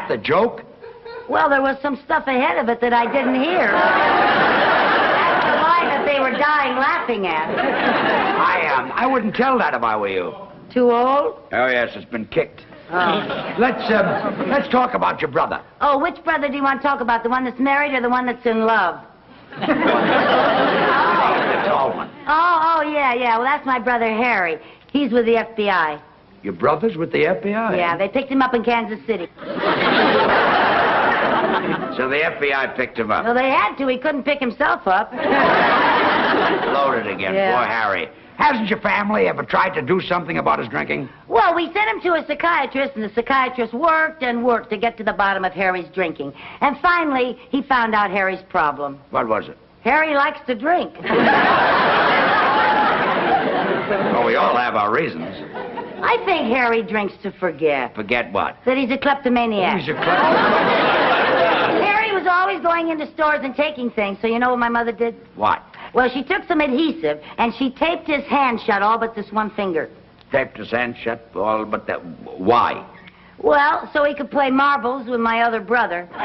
that the joke? Well, there was some stuff ahead of it that I didn't hear. That's the line that they were dying laughing at. I wouldn't tell that if I were you. Too old? Oh, yes, it's been kicked. Oh. Let's talk about your brother. Oh, which brother do you want to talk about? The one that's married or the one that's in love? The tall one. Oh, yeah. Well, that's my brother Harry. He's with the FBI. Your brother's with the FBI? Yeah, they picked him up in Kansas City. So the FBI picked him up? Well, they had to. He couldn't pick himself up. Loaded again. Yeah. Poor Harry. Hasn't your family ever tried to do something about his drinking? Well, we sent him to a psychiatrist, and the psychiatrist worked and worked to get to the bottom of Harry's drinking. And finally, he found out Harry's problem. What was it? Harry likes to drink. Well, we all have our reasons. I think Harry drinks to forget. Forget what? That he's a kleptomaniac. He's a kleptomaniac. Harry was always going into stores and taking things, so you know what my mother did? What? Well, she took some adhesive, and she taped his hand shut all but this one finger. Taped his hand shut all but that. Why? Well, so he could play marbles with my other brother. You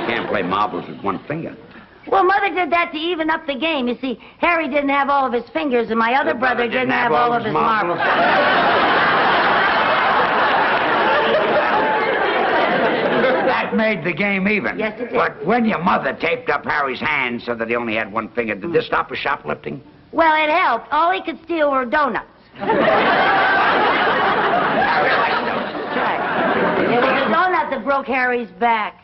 can't play marbles with one finger. Well, Mother did that to even up the game. You see, Harry didn't have all of his fingers, and my other brother didn't have all of his marbles. That made the game even. Yes, it did. But when your mother taped up Harry's hand so that he only had one finger, did this stop his shoplifting? Well, it helped. All he could steal were donuts. Harry likes donuts. That's right. It was a donut that broke Harry's back.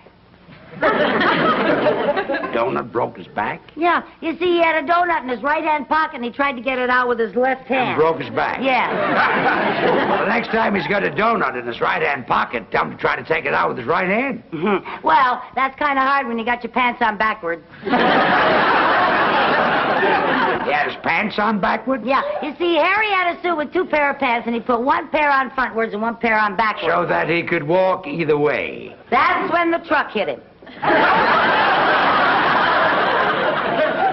Donut broke his back? Yeah. You see, he had a donut in his right-hand pocket, and he tried to get it out with his left hand. And broke his back? Yeah. Well, the next time he's got a donut in his right-hand pocket, tell him to try to take it out with his right hand. Well, that's kind of hard when you got your pants on backwards. He had his pants on backwards? Yeah. You see, Harry had a suit with two pair of pants, and he put one pair on frontwards and one pair on backwards. So that he could walk either way. That's when the truck hit him.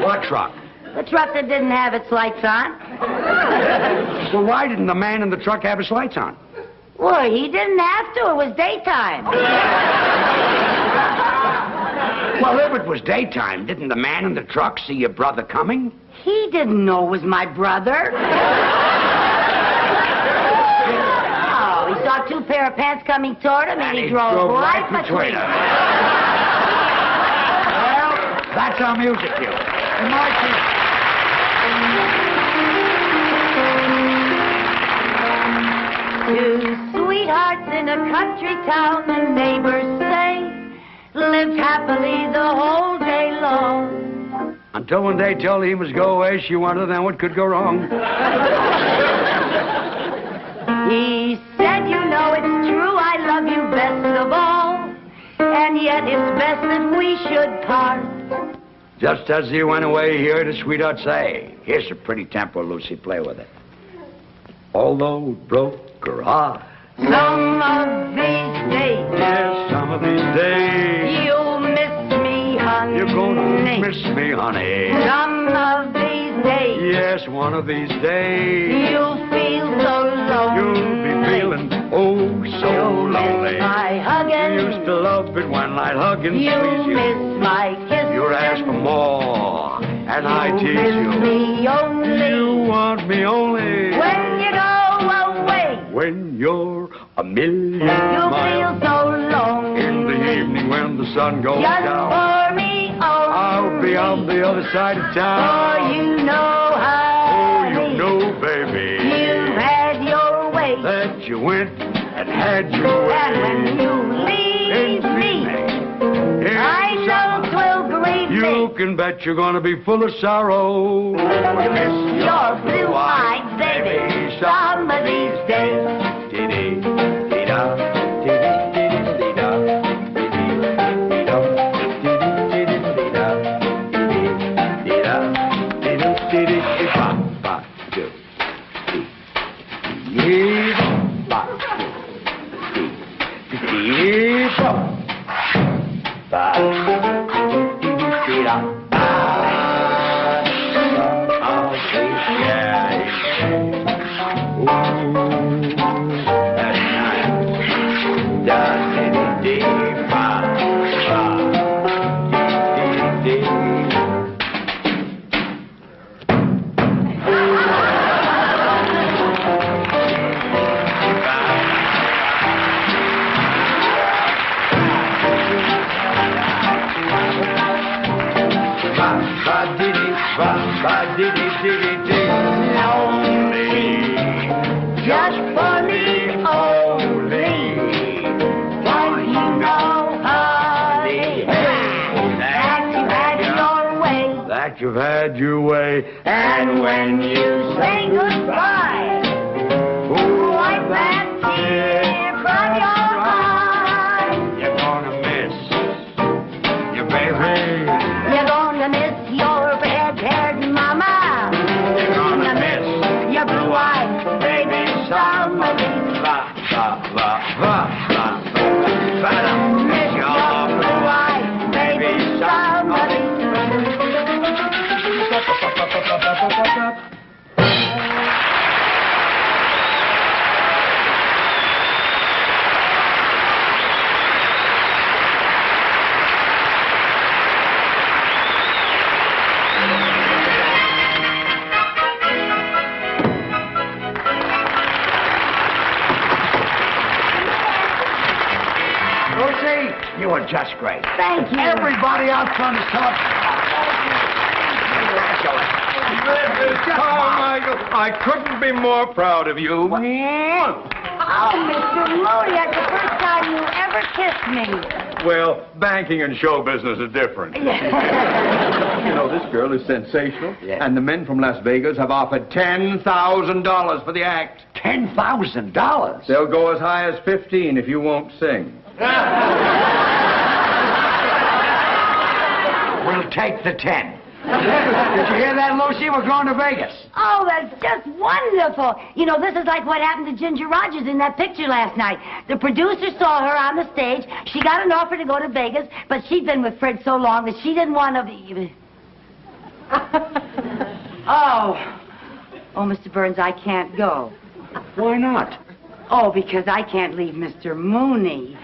What truck? The truck that didn't have its lights on. Well, why didn't the man in the truck have his lights on? Well, he didn't have to. It was daytime. Well, if it was daytime, didn't the man in the truck see your brother coming? He didn't know it was my brother. Oh, he saw two pair of pants coming toward him, and he drove right between them. Well, that's our music cue. And my cue. Two sweethearts in a country town, the neighbors say, lived happily the whole day long. Until one day told he must go away, she wondered then what could go wrong. He said, you know it's true, I love you best of all, and yet it's best if we should part. Just as he went away, he heard a sweetheart say, here's a pretty tempo, Lucy, play with it. Although it broke her heart. Some of these days. Yes, some of these days. You'll miss me, honey. You're gonna miss me, honey. Some of these days. Yes, one of these days. You'll feel so lonely. You'll be feeling, oh, so You'll lonely. miss my hugging. You used to love it when I'd hug and You'll squeeze you. miss my kissing. You'd ask for more, and I tease miss you. me only. You want me only When you go away. when you're a million You'll feel miles. so lonely. In the evening when the sun goes Just down, for me only. I'll be on the other side of town. For you know, Oh, honey. you know, baby, You had your way. that you went and had your way. And when you leave me, I know 'twill grieve You me. can bet you're gonna be full of sorrow. To miss your blue-eyed baby some of these days. Dee-dee, dee-da, dee-dee, dee-dee, dee-da, dee-dee, dee-da, dee-dee, dee-dee, dee-da, dee-dee, dee-da, dee-dee, dee-dee, ba, ba, do, dee, dee, ba, do, dee, dee, ba, ba, dee-dee, dee-da, ba, oh, sweet, yeah, ooh. had your way. And when you say goodbye, wipe that tear from your eye. You're gonna miss your baby. You're gonna miss your red-haired mama. You're gonna miss your blue-eyed baby somebody. la la la la la. Miss your blue-eyed baby somebody. Lucy, you were just great. Thank you. Everybody out front is talking. Carmichael, I couldn't be more proud of you. Oh, Mr. Moody, that's the first time you ever kissed me. Well, banking and show business are different. You know, this girl is sensational. Yeah. And the men from Las Vegas have offered $10,000 for the act. $10,000? They'll go as high as 15 if you won't sing. We'll take the 10. Did you hear that, Lucy? We're going to Vegas. Oh, that's just wonderful. You know, this is like what happened to Ginger Rogers in that picture last night. The producer saw her on the stage. She got an offer to go to Vegas, but she'd been with Fred so long that she didn't want to be... Oh, Mr. Burns, I can't go. Why not? Oh, because I can't leave Mr. Mooney.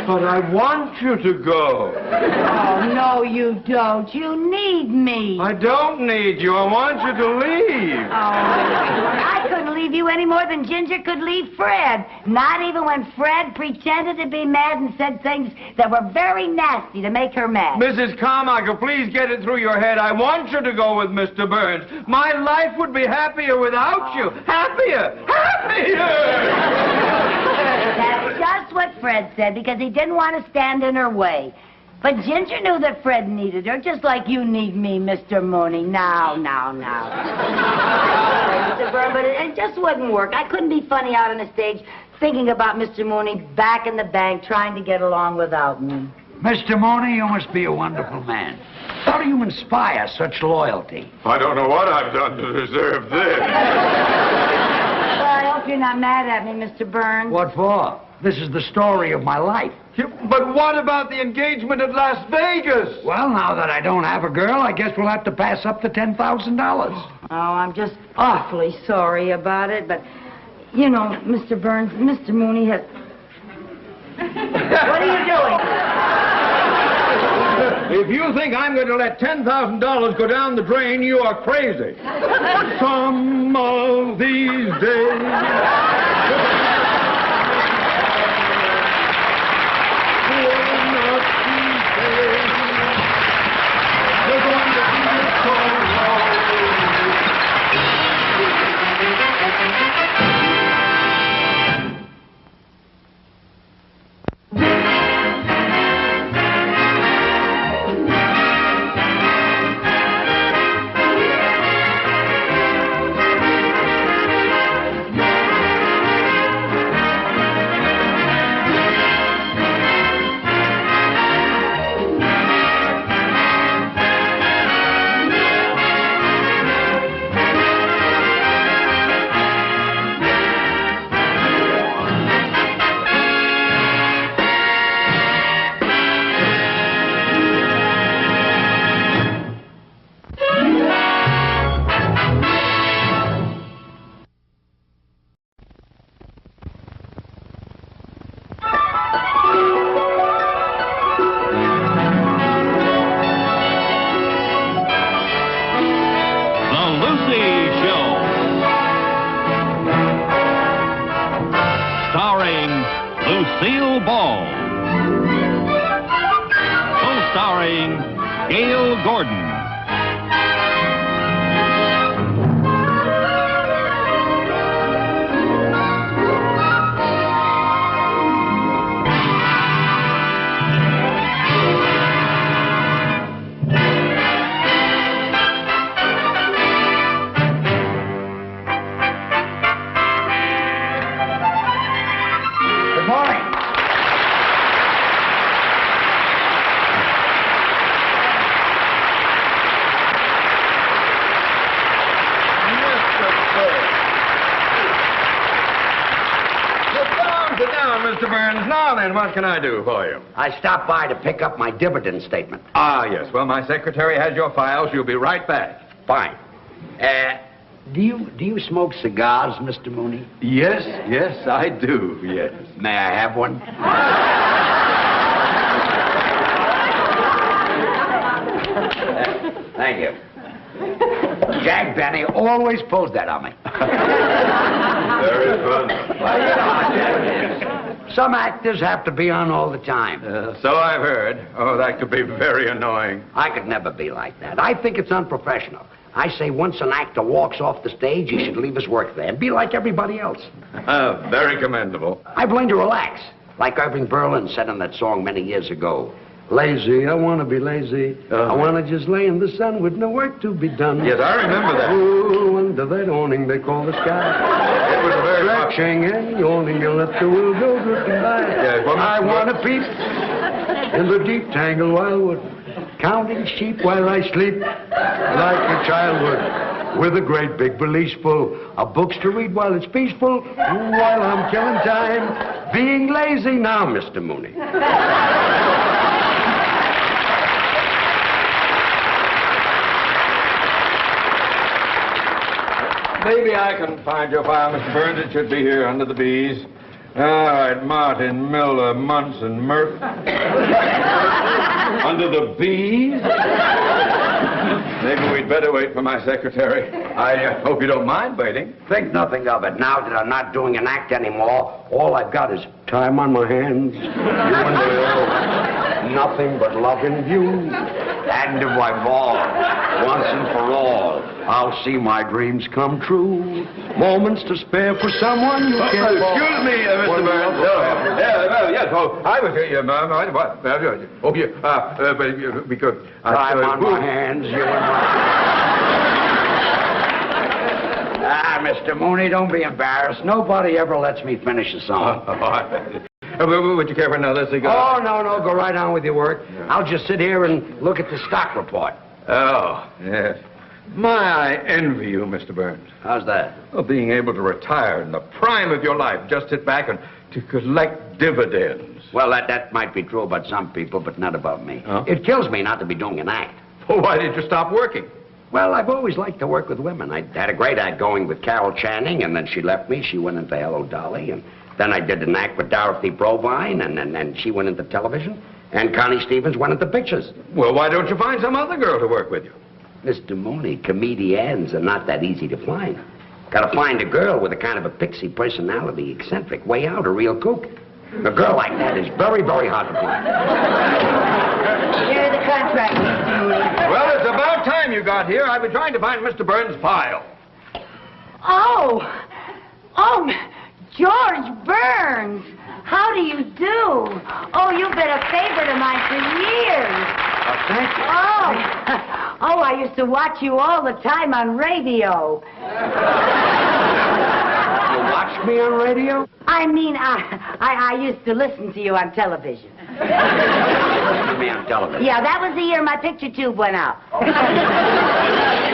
But I want you to go. Oh, no, you don't. You need me. I don't need you. I want you to leave. Oh, I couldn't leave you any more than Ginger could leave Fred. Not even when Fred pretended to be mad and said things that were very nasty to make her mad. Mrs. Carmichael, please get it through your head. I want you to go with Mr. Burns. My life would be happier without you. Happier! That's just what Fred said, because he didn't want to stand in her way. But Ginger knew that Fred needed her, just like you need me, Mr. Mooney. Now. Mr. Burns, but it just wouldn't work. I couldn't be funny out on the stage thinking about Mr. Mooney back in the bank trying to get along without me. Mr. Mooney, you must be a wonderful man. How do you inspire such loyalty? I don't know what I've done to deserve this. Well, I hope you're not mad at me, Mr. Burns. What for? This is the story of my life. But what about the engagement at Las Vegas? Well, now that I don't have a girl, I guess we'll have to pass up the $10,000. Oh, I'm just awfully sorry about it, but, you know, Mr. Burns, Mr. Mooney has... What are you doing? If you think I'm going to let $10,000 go down the drain, you are crazy. Some of these days... Lucille Ball. Co-starring Gail Gordon. Mr. Burns. Now then, what can I do for you? I stopped by to pick up my dividend statement. Ah, yes. Well, my secretary has your file. She'll be right back. Fine. Do you smoke cigars, Mr. Mooney? Yes, I do, yes. May I have one? Thank you. Jack Benny always pulls that on me. Very fun. Well, you know, there it is. Some actors have to be on all the time. So I've heard. Oh, that could be very annoying. I could never be like that. I think it's unprofessional. I say once an actor walks off the stage, he should leave his work there and be like everybody else. Very commendable. I've learned to relax, like Irving Berlin said in that song many years ago. Lazy, I want to be lazy. I want to just lay in the sun with no work to be done. Yes, I remember that. Ooh, under that awning they call the sky. It was a very Stretching and yawning, you let the world go drifting by. Yes, well, I want to peep in the deep tangled wildwood, counting sheep while I sleep, like a child would, with a great big valise full of books to read while it's peaceful, while I'm killing time, being lazy now, Mr. Mooney. Maybe I can find your file, Mr. Burns. It should be here under the B's. All right, Martin, Miller, Munson, Murphy. Under the B's? Maybe we'd better wait for my secretary. I hope you don't mind waiting. Think nothing of it. Now that I'm not doing an act anymore, all I've got is time on my hands. You and nothing but love in view. And if I fall, once and for all, I'll see my dreams come true. Moments to spare for someone you can't fall. Excuse me, Mr. Burns. Yes, oh, I was here, what? Oh, yeah, because... Time on my hands, you and my... Mr. Mooney, don't be embarrassed. Nobody ever lets me finish a song. Would you care for another cigar? Oh, no, go right on with your work. I'll just sit here and look at the stock report. Oh, yes. I envy you, Mr. Burns. How's that? Well, being able to retire in the prime of your life, just sit back and to collect dividends. Well, that might be true about some people, but not about me. Oh? It kills me not to be doing an act. Well, why did you stop working? Well, I've always liked to work with women. I had a great act going with Carol Channing, and then she left me. She went into Hello, Dolly, and then I did an act with Dorothy Provine, and she went into television, and Connie Stevens went into pictures. Well, why don't you find some other girl to work with you? Mr. Mooney, comedians are not that easy to find. Gotta find a girl with a kind of a pixie personality, eccentric, way out, a real kook. A girl like that is very, very hard to find. Here's the contract, Mr. Mooney. Well, it's about time you got here. I've been trying to find Mr. Burns' file. Oh, George Burns. How do you do? Oh, you've been a favorite of mine for years. Thank you. Oh, I used to watch you all the time on radio. You watched me on radio? I mean, I used to listen to you on television. Listen to me on television. Yeah, that was the year my picture tube went out. You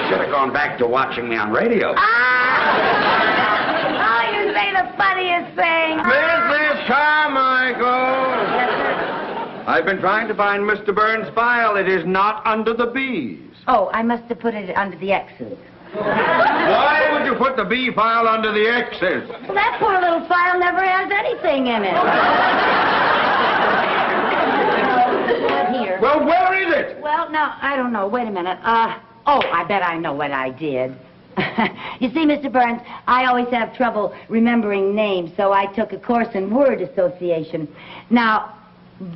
should have gone back to watching me on radio. Oh, you say the funniest thing. Mrs. Carmichael! I've been trying to find Mr. Burns' file. It is not under the B's. Oh, I must have put it under the X's. Why would you put the B file under the X's? Well, that poor little file never has anything in it. Here. Well, where is it? Well, no, I don't know. Wait a minute. I bet I know what I did. You see, Mr. Burns, I always have trouble remembering names, so I took a course in word association. Now,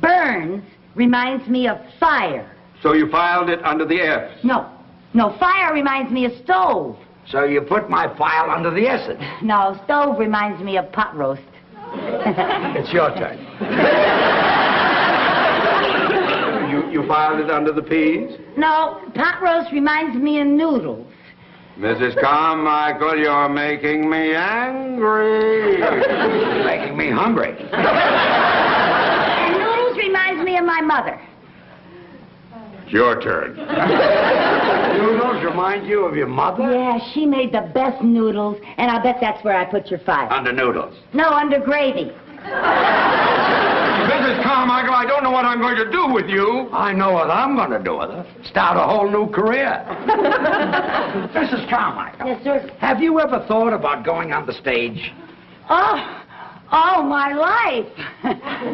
Burns reminds me of fire. So you filed it under the F's? No, fire reminds me of stove. So you put my file under the S's. No, stove reminds me of pot roast. It's your turn. You filed it under the P's? No, pot roast reminds me of noodles. Mrs. Carmichael, you're making me angry. You're making me hungry. And noodles reminds me of my mother. It's your turn. Noodles remind you of your mother? Yeah, she made the best noodles, and I bet that's where I put your file. Under noodles. No, under gravy. Mrs. Carmichael, I don't know what I'm going to do with you. I know what I'm going to do with her. Start a whole new career. Mrs. Carmichael. Yes, sir. Have you ever thought about going on the stage? Oh, my life.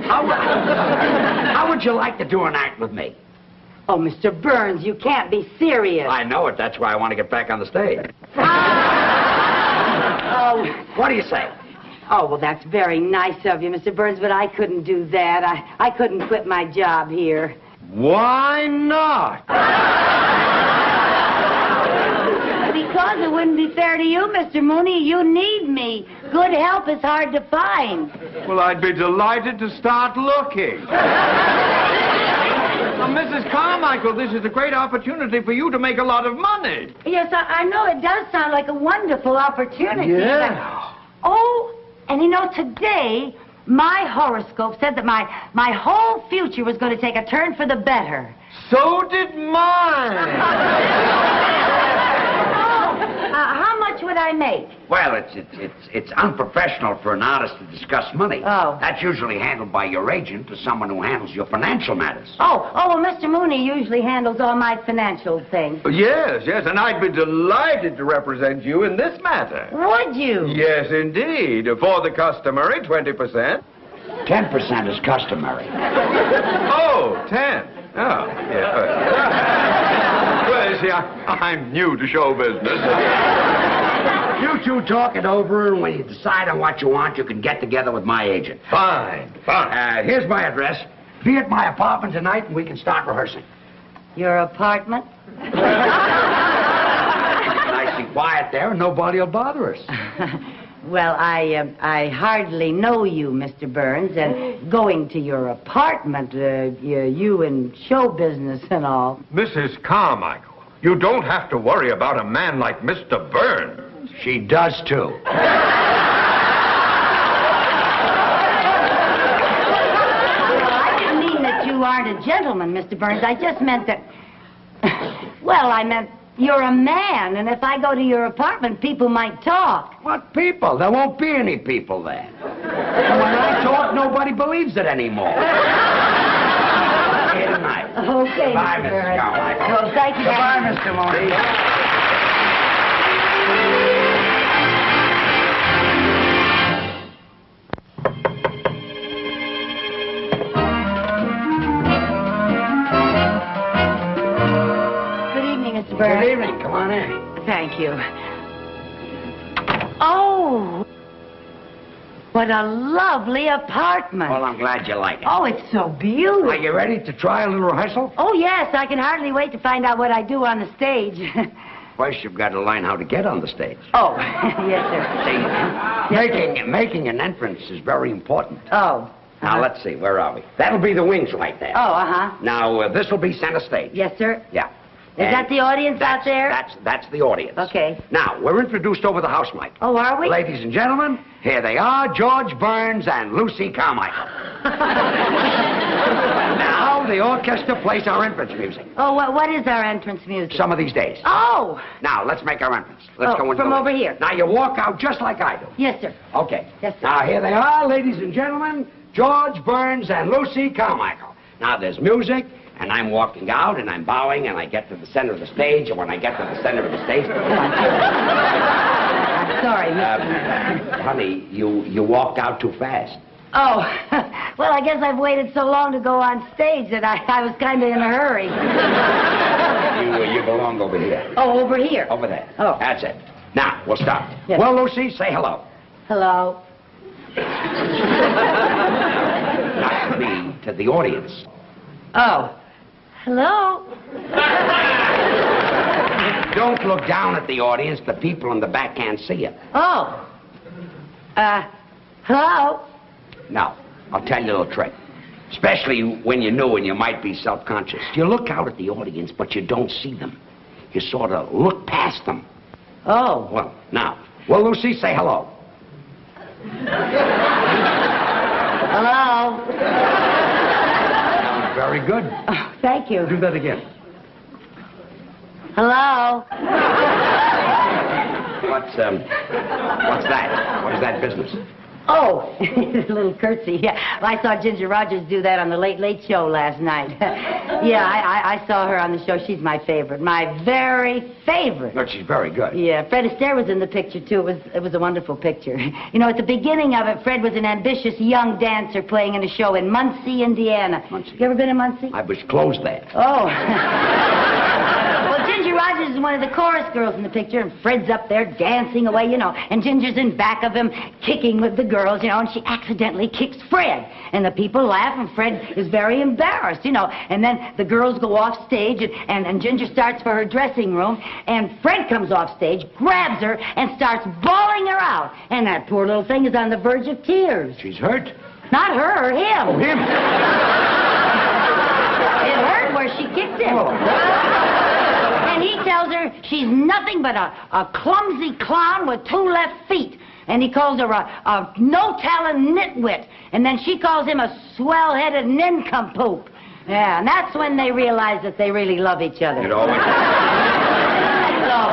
How would you like to do an act with me? Oh, Mr. Burns, you can't be serious. I know it. That's why I want to get back on the stage. Oh. What do you say? Oh, well, that's very nice of you, Mr. Burns, but I couldn't do that. I couldn't quit my job here. Why not? Because it wouldn't be fair to you, Mr. Mooney. You need me. Good help is hard to find. Well, I'd be delighted to start looking. Well, Mrs. Carmichael, this is a great opportunity for you to make a lot of money. Yes, I know it does sound like a wonderful opportunity. Yeah. But, oh, and you know, today, my horoscope said that my whole future was going to take a turn for the better. So did mine. How much would I make? Well, it's unprofessional for an artist to discuss money. Oh. That's usually handled by your agent or someone who handles your financial matters. Oh, well, Mr. Mooney usually handles all my financial things. Yes, and I'd be delighted to represent you in this matter. Would you? Yes, indeed. For the customary 20%. 10% is customary. Oh, 10. Oh, yeah. Well, you see, I'm new to show business. You two talk it over, and when you decide on what you want, you can get together with my agent. Fine. Here's my address. Be at my apartment tonight, and we can start rehearsing. Your apartment? Nice and quiet there, and nobody will bother us. Well, I hardly know you, Mr. Burns, and going to your apartment, you in show business and all. Mrs. Carmichael, you don't have to worry about a man like Mr. Burns. She does, too. I didn't mean that you aren't a gentleman, Mr. Burns. I just meant that... Well, I meant you're a man, and if I go to your apartment, people might talk. What people? There won't be any people there. And when I talk, nobody believes it anymore. Good night. Okay, Bye, Mr. Mrs. Burns. Carmichael. Well, thank you. Goodbye, Mr. Mooney. Mr. Burns. Good evening. Come on in. Thank you. Oh, what a lovely apartment. Well, I'm glad you like it. Oh, it's so beautiful. Are you ready to try a little rehearsal? Oh, yes. I can hardly wait to find out what I do on the stage. First, you've got to learn how to get on the stage. Oh, yes, sir. See, making an entrance is very important. Oh. Now, let's see. Where are we? That'll be the wings right there. Oh, uh-huh. Now, this will be center stage. Yes, sir. Yeah. Is that the audience out there? That's the audience. Okay. Now, we're introduced over the house mic. Oh, are we? Ladies and gentlemen, here they are, George Burns and Lucy Carmichael. Now, the orchestra plays our entrance music. Oh, what is our entrance music? Some of these days. Oh! Now, let's make our entrance. Let's go into from the- over here. Now, you walk out just like I do. Yes, sir. Okay. Yes, sir. Now, here they are, ladies and gentlemen, George Burns and Lucy Carmichael. Now, there's music, and I'm walking out, and I'm bowing, and I get to the center of the stage, and when I get to the center of the stage... I'm sorry, Mr. Honey, you walked out too fast. Oh, well, I guess I've waited so long to go on stage that I was kind of in a hurry. You belong over here. Oh, over here? Over there. Oh. That's it. Now, we'll start. Yes. Well, Lucy, say hello. Hello. Not to the audience. Oh. Hello. Don't look down at the audience. The people in the back can't see you. Oh. Hello. Now, I'll tell you a little trick. Especially when you're new and you might be self-conscious. You look out at the audience, but you don't see them. You sort of look past them. Oh. Well, now, well, Lucy, say hello. Hello. Very good. Oh, thank you. Do that again. Hello. What's that? What is that business? Oh, a little curtsy. Yeah, I saw Ginger Rogers do that on the Late Late Show last night. Yeah, I saw her on the show. She's my favorite. My very favorite. Look, she's very good. Yeah, Fred Astaire was in the picture, too. It was a wonderful picture. You know, at the beginning of it, Fred was an ambitious young dancer playing in a show in Muncie, Indiana. Muncie. You ever been in Muncie? I was closed there. Oh. Well, Ginger Rogers is one of the chorus girls in the picture, and Fred's up there dancing away, you know, and Ginger's in back of him kicking with the girls, you know, and she accidentally kicks Fred. And the people laugh, and Fred is very embarrassed, you know. And then the girls go off stage, and Ginger starts for her dressing room, and Fred comes off stage, grabs her, and starts bawling her out. And that poor little thing is on the verge of tears. She's hurt? Not her, him. Oh, him. It hurt where she kicked him. Oh. And he tells her she's nothing but a clumsy clown with 2 left feet. And he calls her a no-talent nitwit. And then she calls him a swell-headed nincompoop. Yeah, and that's when they realize that they really love each other. It always...